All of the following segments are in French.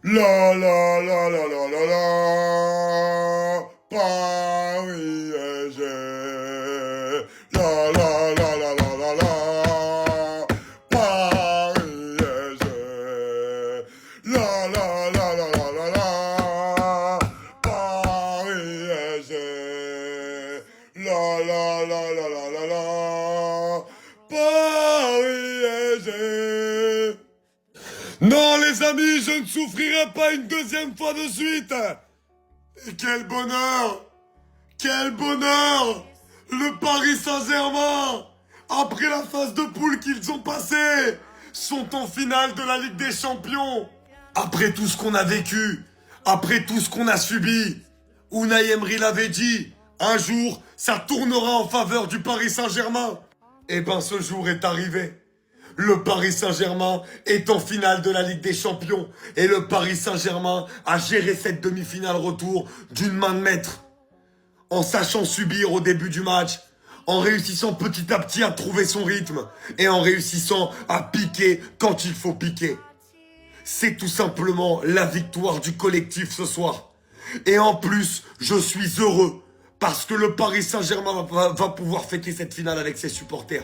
La la la la la la la. Paris SG. La la la la la la la. Paris SG. La la la la la la la. Paris SG. La la la la la la la. Paris SG. Non, les amis, je ne souffrirai pas une deuxième fois de suite. Et quel bonheur! Quel bonheur! Le Paris Saint-Germain, après la phase de poule qu'ils ont passée, sont en finale de la Ligue des Champions. Après tout ce qu'on a vécu, après tout ce qu'on a subi, Unai Emery l'avait dit, un jour, ça tournera en faveur du Paris Saint-Germain. Eh ben, ce jour est arrivé. Le Paris Saint-Germain est en finale de la Ligue des Champions et le Paris Saint-Germain a géré cette demi-finale retour d'une main de maître. En sachant subir au début du match, en réussissant petit à petit à trouver son rythme et en réussissant à piquer quand il faut piquer. C'est tout simplement la victoire du collectif ce soir. Et en plus, je suis heureux parce que le Paris Saint-Germain va pouvoir fêter cette finale avec ses supporters.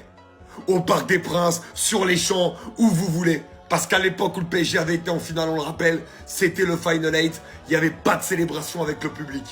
Au Parc des Princes, sur les champs, où vous voulez. Parce qu'à l'époque où le PSG avait été en finale, on le rappelle, c'était le Final 8. Il n'y avait pas de célébration avec le public.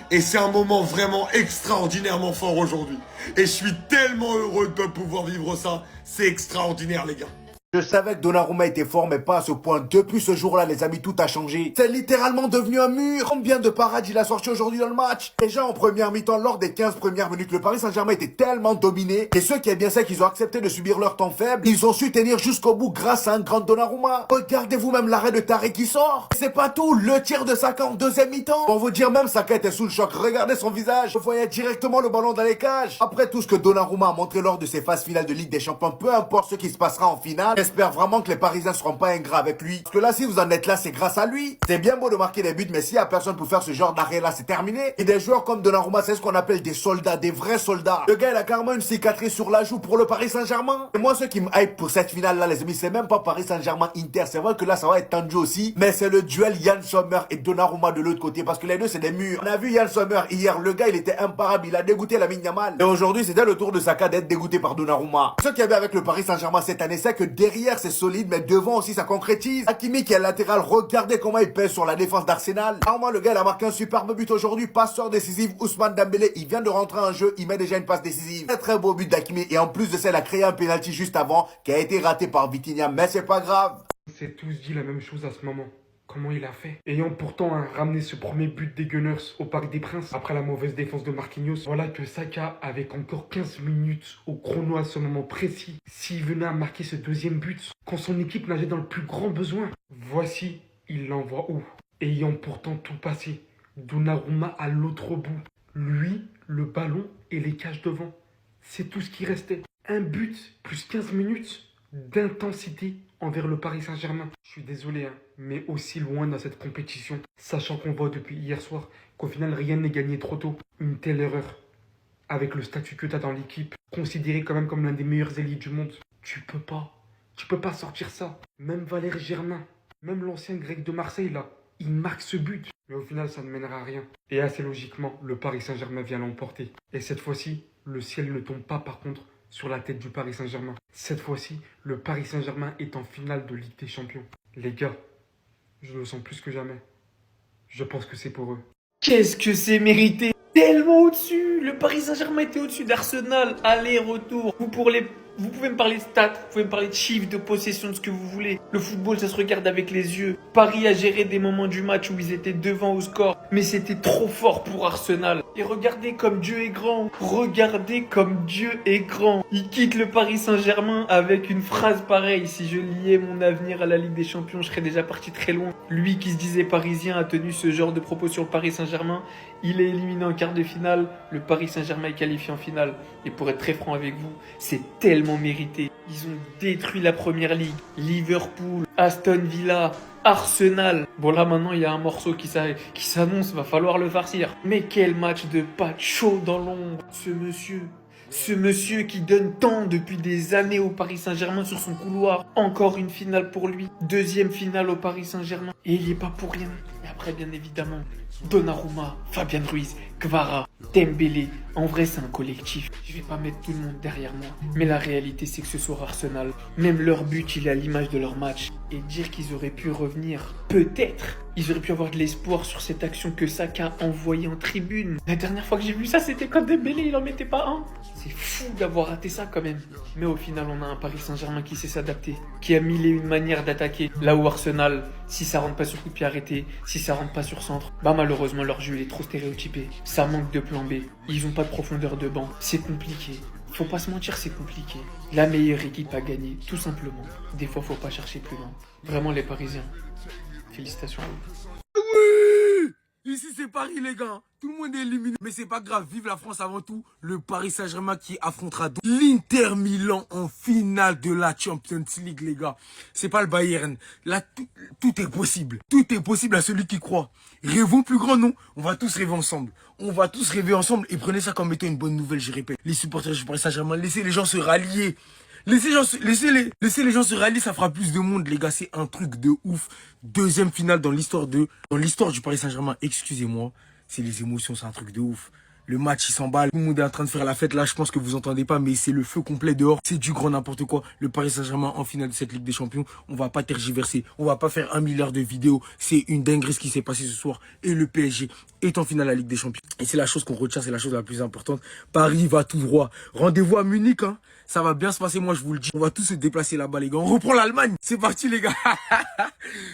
Et c'est un moment vraiment extraordinairement fort aujourd'hui. Et je suis tellement heureux de pouvoir vivre ça. C'est extraordinaire, les gars. Je savais que Donnarumma était fort, mais pas à ce point. Depuis ce jour-là, les amis, tout a changé. C'est littéralement devenu un mur. Combien de parades il a sorti aujourd'hui dans le match? Déjà en première mi-temps, lors des 15 premières minutes, le Paris Saint-Germain était tellement dominé. Et ce qui est bien, c'est qu'ils ont accepté de subir leur temps faible. Ils ont su tenir jusqu'au bout grâce à un grand Donnarumma. Regardez-vous même l'arrêt de Tarek qui sort. C'est pas tout, le tir de Saka en deuxième mi-temps. Pour vous dire, même Saka était sous le choc. Regardez son visage. Je voyais directement le ballon dans les cages. Après tout ce que Donnarumma a montré lors de ses phases finales de Ligue des Champions, peu importe ce qui se passera en finale, j'espère vraiment que les Parisiens seront pas ingrats avec lui. Parce que là, si vous en êtes là, c'est grâce à lui. C'est bien beau de marquer des buts, mais s'il y a personne pour faire ce genre d'arrêt là, c'est terminé. Et des joueurs comme Donnarumma, c'est ce qu'on appelle des soldats, des vrais soldats. Le gars, il a carrément une cicatrice sur la joue pour le Paris Saint-Germain. Et moi, ce qui me hype pour cette finale là, les amis, c'est même pas Paris Saint-Germain-Inter. C'est vrai que là, ça va être tendu aussi. Mais c'est le duel Yann Sommer et Donnarumma de l'autre côté. Parce que les deux, c'est des murs. On a vu Yann Sommer hier. Le gars, il était imparable. Il a dégoûté Lamine Yamal. Et aujourd'hui, c'était le tour de Saka d'être dégoûté par Donnarumma. Ce qu'il y avait avec le Paris Saint-Germain cette année, c'est que derrière, c'est solide, mais devant aussi, ça concrétise. Hakimi qui est latéral, regardez comment il pèse sur la défense d'Arsenal. Normalement, le gars, il a marqué un superbe but aujourd'hui. Passeur décisif, Ousmane Dembélé, il vient de rentrer en jeu, il met déjà une passe décisive. Très très beau but d'Hakimi. Et en plus de ça, il a créé un penalty juste avant, qui a été raté par Vitinha, mais c'est pas grave. On s'est tous dit la même chose à ce moment. Comment il a fait? Ayant pourtant ramené ce premier but des Gunners au Parc des Princes, après la mauvaise défense de Marquinhos, voilà que Saka, avec encore 15 minutes au chrono à ce moment précis, s'il venait à marquer ce deuxième but, quand son équipe nageait dans le plus grand besoin, voici, il l'envoie où? Ayant pourtant tout passé, Donnarumma à l'autre bout, lui, le ballon et les cages devant. C'est tout ce qui restait. Un but plus 15 minutes d'intensité envers le Paris Saint-Germain. Je suis désolé, mais aussi loin dans cette compétition, sachant qu'on voit depuis hier soir qu'au final rien n'est gagné trop tôt. Une telle erreur, avec le statut que tu as dans l'équipe, considéré quand même comme l'un des meilleurs ailiers du monde, tu peux pas sortir ça. Même Valère Germain, même l'ancien grec de Marseille là, il marque ce but. Mais au final, ça ne mènera à rien. Et assez logiquement, le Paris Saint-Germain vient l'emporter. Et cette fois-ci, le ciel ne tombe pas par contre sur la tête du Paris Saint-Germain. Cette fois-ci, le Paris Saint-Germain est en finale de Ligue des Champions. Les gars, je le sens plus que jamais. Je pense que c'est pour eux. Qu'est-ce que c'est mérité? Tellement au-dessus. Le Paris Saint-Germain était au-dessus d'Arsenal. Aller-retour. Vous pouvez me parler de stats, vous pouvez me parler de chiffres, de possession, de ce que vous voulez. Le football, ça se regarde avec les yeux. Paris a géré des moments du match où ils étaient devant au score. Mais c'était trop fort pour Arsenal. Et regardez comme Dieu est grand. Regardez comme Dieu est grand. Il quitte le Paris Saint-Germain avec une phrase pareille. Si je liais mon avenir à la Ligue des Champions, je serais déjà parti très loin. Lui qui se disait parisien a tenu ce genre de propos sur le Paris Saint-Germain. Il est éliminé en quart de finale. Le Paris Saint-Germain est qualifié en finale. Et pour être très franc avec vous, c'est tellement mérité. Ils ont détruit la première ligue. Liverpool, Aston Villa, Arsenal. Bon là maintenant il y a un morceau qui s'annonce, va falloir le farcir. Mais quel match de Pacho dans l'ombre. Ce monsieur, Ce monsieur qui donne tant depuis des années au Paris Saint-Germain sur son couloir. Encore une finale pour lui. Deuxième finale au Paris Saint-Germain. Et il n'y est pas pour rien. Et après, bien évidemment, Donnarumma, Fabian Ruiz, Kvara, Dembélé. En vrai, c'est un collectif. Je vais pas mettre tout le monde derrière moi. Mais la réalité, c'est que ce soir, Arsenal, même leur but, il est à l'image de leur match. Et dire qu'ils auraient pu revenir, peut-être. Ils auraient pu avoir de l'espoir sur cette action que Saka a envoyée en tribune. La dernière fois que j'ai vu ça, c'était quand Dembélé, il en mettait pas un. C'est fou d'avoir raté ça quand même. Mais au final, on a un Paris Saint-Germain qui sait s'adapter, qui a mille et une manières d'attaquer. Là où Arsenal, si ça rentre pas sur coup de pied arrêté, si ça rentre pas sur centre, bah malheureusement leur jeu il est trop stéréotypé. Ça manque de plan B. Ils ont pas de profondeur de banc. C'est compliqué. Faut pas se mentir, c'est compliqué. La meilleure équipe a gagné, tout simplement. Des fois, faut pas chercher plus loin. Vraiment, les Parisiens, félicitations à vous. Oui! Ici, c'est Paris, les gars. Tout le monde est éliminé. Mais c'est pas grave. Vive la France avant tout. Le Paris Saint-Germain qui affrontera donc l'Inter Milan en finale de la Champions League, les gars. C'est pas le Bayern. Là, tout est possible. Tout est possible à celui qui croit. Rêvons plus grand, non? On va tous rêver ensemble. On va tous rêver ensemble. Et prenez ça comme étant une bonne nouvelle, je répète. Les supporters du Paris Saint-Germain, laissez les gens se rallier. Laissez les gens se rallier, ça fera plus de monde, les gars. C'est un truc de ouf. Deuxième finale dans l'histoire du Paris Saint-Germain. Excusez-moi, c'est les émotions, c'est un truc de ouf. Le match, il s'emballe. Tout le monde est en train de faire la fête. Là, je pense que vous entendez pas, mais c'est le feu complet dehors. C'est du grand n'importe quoi. Le Paris Saint-Germain en finale de cette Ligue des Champions. On va pas tergiverser. On va pas faire 1 milliard de vidéos. C'est une dinguerie ce qui s'est passé ce soir. Et le PSG est en finale de la Ligue des Champions. Et c'est la chose qu'on retient, c'est la chose la plus importante. Paris va tout droit. Rendez-vous à Munich, hein. Ça va bien se passer, moi je vous le dis. On va tous se déplacer là-bas, les gars. On reprend l'Allemagne. C'est parti, les gars.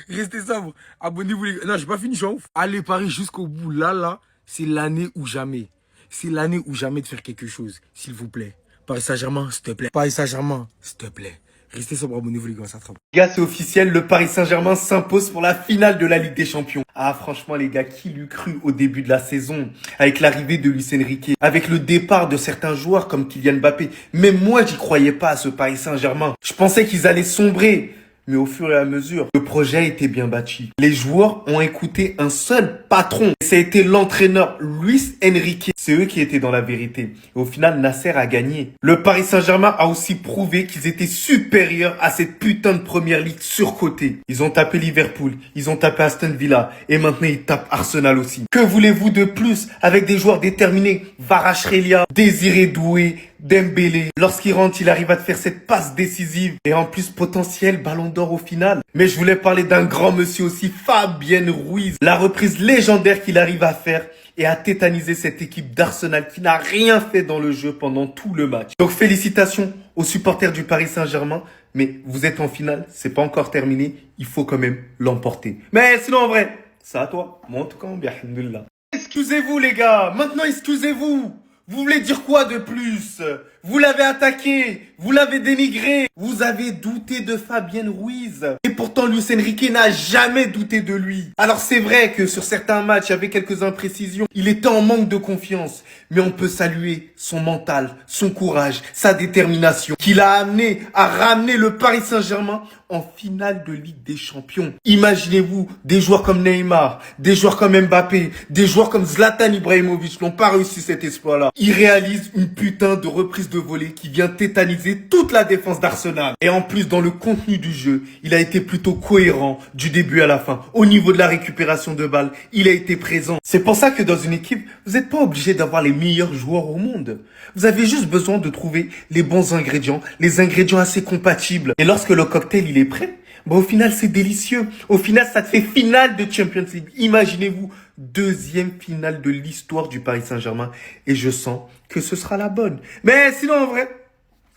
Restez sobres. Abonnez-vous, les gars. Non, j'ai pas fini, je suis en ouf. Allez, Paris jusqu'au bout. Là, c'est l'année ou jamais. C'est l'année ou jamais de faire quelque chose, s'il vous plaît. Paris Saint-Germain, s'il te plaît. Paris Saint-Germain, s'il te plaît. Restez sobre, abonnez-vous les gars, ça attrape. Les gars, c'est officiel, le Paris Saint-Germain s'impose pour la finale de la Ligue des Champions. Ah, franchement, les gars, qui l'eût cru au début de la saison, avec l'arrivée de Luis Enrique, avec le départ de certains joueurs comme Kylian Mbappé. Même moi, j'y croyais pas à ce Paris Saint-Germain. Je pensais qu'ils allaient sombrer. Mais au fur et à mesure, le projet était bien bâti. Les joueurs ont écouté un seul patron. Ça a été l'entraîneur Luis Enrique. C'est eux qui étaient dans la vérité. Et au final, Nasser a gagné. Le Paris Saint-Germain a aussi prouvé qu'ils étaient supérieurs à cette putain de première ligue surcotée. Ils ont tapé Liverpool, ils ont tapé Aston Villa et maintenant ils tapent Arsenal aussi. Que voulez-vous de plus avec des joueurs déterminés? Kvaratskhelia, Désiré Doué, Dembélé, lorsqu'il rentre, il arrive à te faire cette passe décisive et en plus potentiel ballon d'or au final. Mais je voulais parler d'un grand monsieur aussi, Fabian Ruiz. La reprise légendaire qu'il arrive à faire et à tétaniser cette équipe d'Arsenal qui n'a rien fait dans le jeu pendant tout le match. Donc félicitations aux supporters du Paris Saint-Germain, mais vous êtes en finale, c'est pas encore terminé, il faut quand même l'emporter. Mais sinon en vrai, c'est à toi. Moi en tout cas, alhamdoulilah. Excusez-vous les gars, maintenant excusez-vous. Vous voulez dire quoi de plus? Vous l'avez attaqué, vous l'avez dénigré, vous avez douté de Fabian Ruiz. Et pourtant, Luis Enrique n'a jamais douté de lui. Alors c'est vrai que sur certains matchs, il y avait quelques imprécisions. Il était en manque de confiance. Mais on peut saluer son mental, son courage, sa détermination, qui l'a amené à ramener le Paris Saint-Germain en finale de Ligue des Champions. Imaginez-vous, des joueurs comme Neymar, des joueurs comme Mbappé, des joueurs comme Zlatan Ibrahimovic n'ont pas réussi cet exploit-là. Il réalise une putain de reprise de volée qui vient tétaniser toute la défense d'Arsenal. Et en plus, dans le contenu du jeu, il a été plutôt cohérent du début à la fin. Au niveau de la récupération de balles, il a été présent. C'est pour ça que dans une équipe, vous n'êtes pas obligé d'avoir les meilleurs joueurs au monde. Vous avez juste besoin de trouver les bons ingrédients, les ingrédients assez compatibles. Et lorsque le cocktail, il est prêt, au final, c'est délicieux. Au final, ça te fait finale de Champions League. Imaginez-vous, deuxième finale de l'histoire du Paris Saint-Germain. Et je sens que ce sera la bonne. Mais sinon, en vrai,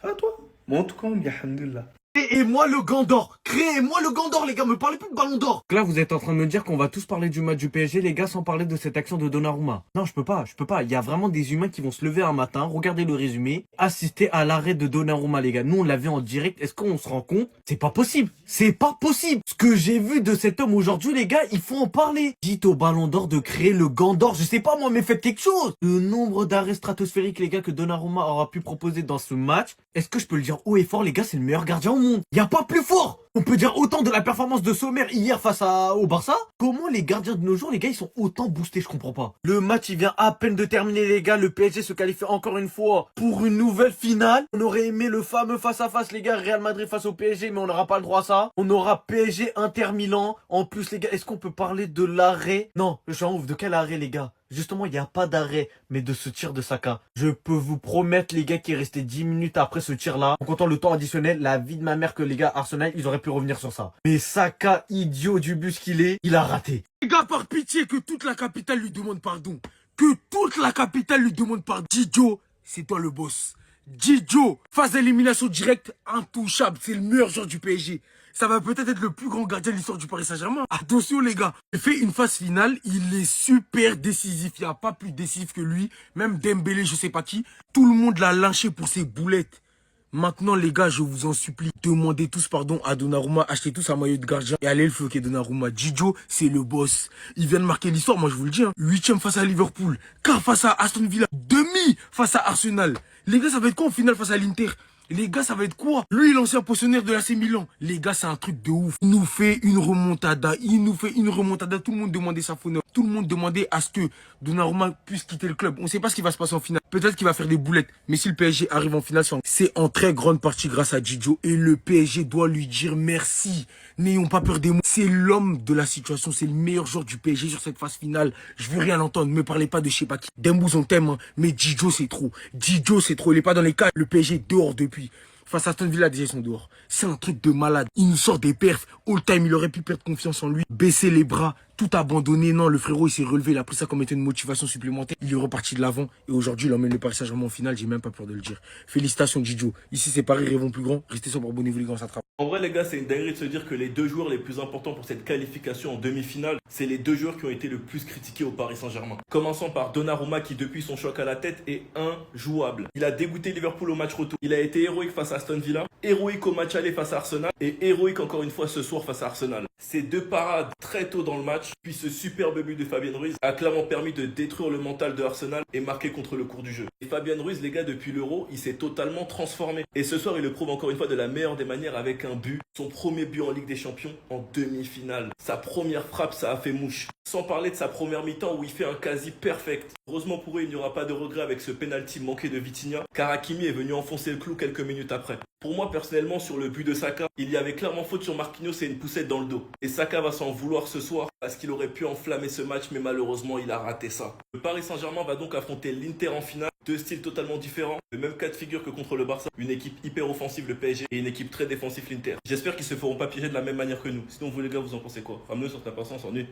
ça va toi? Bon, en tout cas, alhamdoulilah. Créez-moi le gant d'or. Créez-moi le gant d'or, les gars. Me parlez plus de ballon d'or. Là, vous êtes en train de me dire qu'on va tous parler du match du PSG, les gars, sans parler de cette action de Donnarumma. Non, je peux pas. Il y a vraiment des humains qui vont se lever un matin, regarder le résumé, assister à l'arrêt de Donnarumma, les gars. Nous, on l'a vu en direct. Est-ce qu'on se rend compte? C'est pas possible. C'est pas possible. Ce que j'ai vu de cet homme aujourd'hui, les gars, il faut en parler. Dites au ballon d'or de créer le gant d'or. Je sais pas, moi, mais faites quelque chose. Le nombre d'arrêts stratosphériques, les gars, que Donnarumma aura pu proposer dans ce match. Est-ce que je peux le dire haut et fort, les gars, c'est le meilleur gardien au monde. monde. Y a pas plus fort. On peut dire autant de la performance de Sommer hier au Barça. Comment les gardiens de nos jours, les gars, ils sont autant boostés, je comprends pas. Le match, il vient à peine de terminer, les gars. Le PSG se qualifie encore une fois pour une nouvelle finale. On aurait aimé le fameux face-à-face, les gars, Real Madrid face au PSG, mais on n'aura pas le droit à ça. On aura PSG Inter Milan. En plus, les gars, est-ce qu'on peut parler de l'arrêt? Non, j'en ouvre. De quel arrêt, les gars? Justement, il n'y a pas d'arrêt, mais de ce tir de Saka. Je peux vous promettre, les gars, qu'il est resté 10 minutes après ce tir-là. En comptant le temps additionnel, la vie de ma mère que les gars Arsenal, ils auraient pu revenir sur ça. Mais Saka, idiot du bus qu'il est, il a raté. Les gars, par pitié, que toute la capitale lui demande pardon. Que toute la capitale lui demande pardon. Didio, c'est toi le boss. Didio, phase d'élimination directe, intouchable. C'est le meilleur joueur du PSG. Ça va peut-être être le plus grand gardien de l'histoire du Paris Saint-Germain. Attention les gars, il fait une phase finale, il est super décisif. Il n'y a pas plus décisif que lui. Même Dembélé, je sais pas qui. Tout le monde l'a lynché pour ses boulettes. Maintenant les gars, je vous en supplie, demandez tous pardon à Donnarumma, achetez tous un maillot de gardien et allez le floquer Donnarumma. Didio, c'est le boss. Il vient de marquer l'histoire, moi je vous le dis. 8ème face à Liverpool, quart face à Aston Villa, demi face à Arsenal. Les gars, ça va être quoi en finale face à l'Inter? Les gars, ça va être quoi? Lui, l'ancien poissonnière de l'AC Milan. Les gars, c'est un truc de ouf. Il nous fait une remontada. Tout le monde demandait sa faune. Tout le monde demandait à ce que Donnarumma puisse quitter le club. On ne sait pas ce qui va se passer en finale. Peut-être qu'il va faire des boulettes. Mais si le PSG arrive en finale, c'est en très grande partie grâce à Didio. Et le PSG doit lui dire merci. N'ayons pas peur des mots. C'est l'homme de la situation. C'est le meilleur joueur du PSG sur cette phase finale. Je veux rien entendre. Ne me parlez pas de je sais pas qui. Dembouz, on t'aime, hein. Mais Didio, c'est trop. Didio, c'est trop. Il est pas dans les cas. Le PSG dehors depuis. Face à Aston Villa, déjà ils sont dehors. C'est un truc de malade. Il nous sort des perfs. All time, il aurait pu perdre confiance en lui. Baisser les bras, tout abandonner. Non, le frérot, il s'est relevé. Il a pris ça comme étant une motivation supplémentaire. Il est reparti de l'avant. Et aujourd'hui, il emmène le Paris Saint-Germain en finale. J'ai même pas peur de le dire. Félicitations, Didio. Ici, c'est Paris, rêvons plus grand. Restez sobre, abonnez-vous, les gars, ça travaille. En vrai, les gars, c'est une dinguerie de se dire que les deux joueurs les plus importants pour cette qualification en demi-finale, c'est les deux joueurs qui ont été le plus critiqués au Paris Saint-Germain. Commençons par Donnarumma qui, depuis son choc à la tête, est injouable. Il a dégoûté Liverpool au match retour. Il a été héroïque face à Aston Villa, héroïque au match aller face à Arsenal et héroïque encore une fois ce soir face à Arsenal. Ces deux parades très tôt dans le match, puis ce superbe but de Fabien Ruiz a clairement permis de détruire le mental de Arsenal et marquer contre le cours du jeu. Et Fabien Ruiz, les gars, depuis l'Euro, il s'est totalement transformé. Et ce soir, il le prouve encore une fois de la meilleure des manières avec un but. Son premier but en Ligue des Champions en demi-finale. Sa première frappe, ça a fait mouche. Sans parler de sa première mi-temps où il fait un quasi perfect. Heureusement pour eux, il n'y aura pas de regret avec ce penalty manqué de Vitinha, car Hakimi est venu enfoncer le clou quelques minutes après. Pour moi, personnellement, sur le but de Saka, il y avait clairement faute sur Marquinhos et une poussette dans le dos. Et Saka va s'en vouloir ce soir parce qu'il aurait pu enflammer ce match, mais malheureusement, il a raté ça. Le Paris Saint-Germain va donc affronter l'Inter en finale. Deux styles totalement différents, le même cas de figure que contre le Barça. Une équipe hyper offensive, le PSG, et une équipe très défensive, l'Inter. J'espère qu'ils se feront pas piéger de la même manière que nous. Sinon, vous les gars, vous en pensez quoi? Ramenez sur ta patience, en nuit.